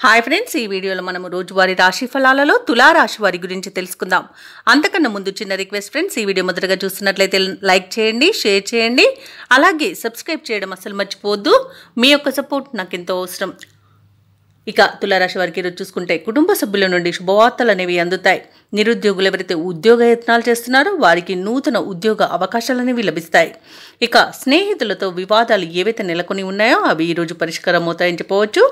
Hi friends, ఈ వీడియోలో మనం రోజువారీ రాశి ఫలాలలో తులా రాశి వారి గురించి తెలుసుకుందాం. అంతకన్నా ముందు చిన్న రిక్వెస్ట్ ఫ్రెండ్స్, ఈ వీడియో మొదటగా చూస్తున్నట్లయితే లైక్ చేయండి, షేర్ చేయండి, అలాగే సబ్స్క్రైబ్ చేయడం అసలు మర్చిపోవద్దు. మీ యొక్క సపోర్ట్ నాకు ఎంతో అవసరం. ఇక తులారాశి వారికి ఈరోజు చూసుకుంటే కుటుంబ సభ్యుల నుండి శుభవార్తలు అనేవి అందుతాయి. నిరుద్యోగులు ఎవరైతే ఉద్యోగ యత్నాలు చేస్తున్నారో వారికి నూతన ఉద్యోగ అవకాశాలు అనేవి లభిస్తాయి. ఇక స్నేహితులతో వివాదాలు ఏవైతే నెలకొని ఉన్నాయో అవి ఈరోజు పరిష్కారం అవుతాయని చెప్పవచ్చు.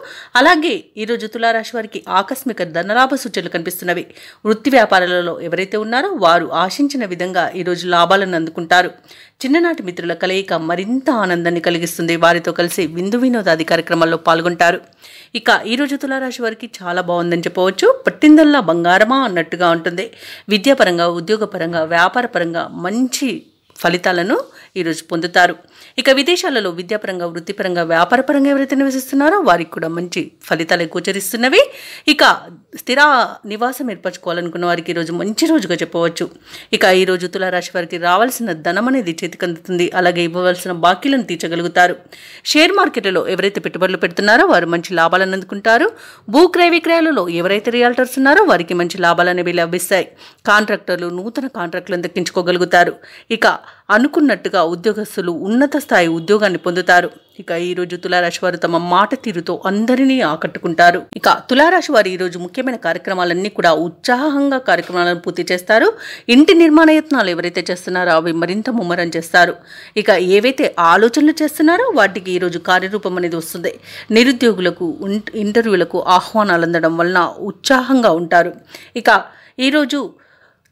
అలాగే ఈరోజు తులారాశి వారికి ఆకస్మిక ధనలాభ సూచనలు కనిపిస్తున్నవి. వృత్తి వ్యాపారాలలో ఎవరైతే ఉన్నారో వారు ఆశించిన విధంగా ఈరోజు లాభాలను అందుకుంటారు. చిన్ననాటి మిత్రుల కలయిక మరింత ఆనందాన్ని కలిగిస్తుంది. వారితో కలిసి విందు వినోదాది కార్యక్రమాల్లో పాల్గొంటారు. ఇక ఈరోజు తులారాశి వారికి చాలా బాగుందని చెప్పవచ్చు. పట్టిందల్లా బంగారమా అన్నట్టుగా ఉంటుంది. విద్యాపరంగా, ఉద్యోగపరంగా, వ్యాపారపరంగా మంచి ఫలితాలను ఈరోజు పొందుతారు. ఇక విదేశాలలో విద్యాపరంగా, వృత్తిపరంగా, వ్యాపారపరంగా ఎవరైతే నివసిస్తున్నారో వారికి కూడా మంచి ఫలితాలు గోచరిస్తున్నవి. ఇక స్థిర నివాసం ఏర్పరచుకోవాలనుకున్న వారికి ఈరోజు మంచి రోజుగా చెప్పవచ్చు. ఇక ఈరోజు తులారాశి వారికి రావాల్సిన ధనం అనేది చేతికి అందుతుంది. అలాగే ఇవ్వవలసిన బాకీలను తీర్చగలుగుతారు. షేర్ మార్కెట్లో ఎవరైతే పెట్టుబడులు పెడుతున్నారో వారు మంచి లాభాలను అందుకుంటారు. భూక్రయ విక్రయాలలో ఎవరైతే రియాల్టర్స్ ఉన్నారో వారికి మంచి లాభాలు అనేవి లభిస్తాయి. కాంట్రాక్టర్లు నూతన కాంట్రాక్టులను దక్కించుకోగలుగుతారు. ఇక అనుకున్నట్టుగా ఉద్యోగస్తులు ఉన్నత స్థాయి ఉద్యోగాన్ని పొందుతారు. ఇక ఈరోజు తులారాశి వారు తమ మాట తీరుతో అందరినీ ఆకట్టుకుంటారు. ఇక తులారాశి వారు ఈరోజు ముఖ్యమైన కార్యక్రమాలన్నీ కూడా ఉత్సాహంగా కార్యక్రమాలను పూర్తి చేస్తారు. ఇంటి నిర్మాణ యత్నాలు ఎవరైతే చేస్తున్నారో అవి మరింత ముమ్మరం చేస్తారు. ఇక ఏవైతే ఆలోచనలు చేస్తున్నారో వాటికి ఈరోజు కార్యరూపం అనేది వస్తుంది. నిరుద్యోగులకు ఇంటర్వ్యూలకు ఆహ్వానాలు అందడం వలన ఉత్సాహంగా ఉంటారు. ఇక ఈరోజు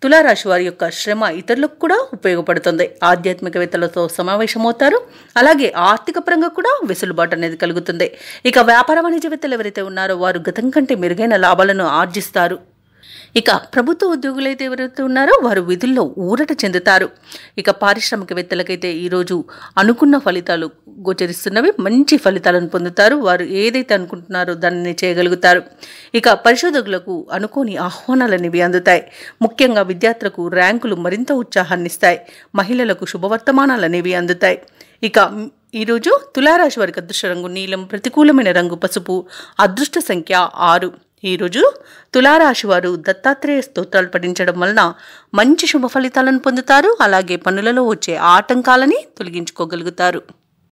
తులారాశి వారి యొక్క శ్రమ ఇతరులకు కూడా ఉపయోగపడుతుంది. ఆధ్యాత్మికవేత్తలతో సమావేశమవుతారు. అలాగే ఆర్థిక పరంగా కూడా వెసులుబాటు అనేది కలుగుతుంది. ఇక వ్యాపార వాణిజ్యవేత్తలు ఎవరైతే ఉన్నారో వారు గతం కంటే మెరుగైన లాభాలను ఆర్జిస్తారు. ఇక ప్రభుత్వ ఉద్యోగులు అయితే ఎవరైతే ఉన్నారో వారు విధుల్లో ఊరట చెందుతారు. ఇక పారిశ్రామికవేత్తలకైతే ఈరోజు అనుకున్న ఫలితాలు గోచరిస్తున్నవి. మంచి ఫలితాలను పొందుతారు. వారు ఏదైతే అనుకుంటున్నారో దానిని చేయగలుగుతారు. ఇక పరిశోధకులకు అనుకోని ఆహ్వానాలు అనేవి అందుతాయి. ముఖ్యంగా విద్యార్థులకు ర్యాంకులు మరింత ఉత్సాహాన్ని ఇస్తాయి. మహిళలకు శుభవర్తమానాలు అనేవి అందుతాయి. ఇక ఈరోజు తులారాశి వారికి అదృష్ట రంగు నీలం, ప్రతికూలమైన రంగు పసుపు, అదృష్ట సంఖ్య 6. ఈరోజు తులారాశి వారు దత్తాత్రేయ స్తోత్రాలు పఠించడం వలన మంచి శుభ ఫలితాలను పొందుతారు. అలాగే పనులలో వచ్చే ఆటంకాలని తొలగించుకోగలుగుతారు.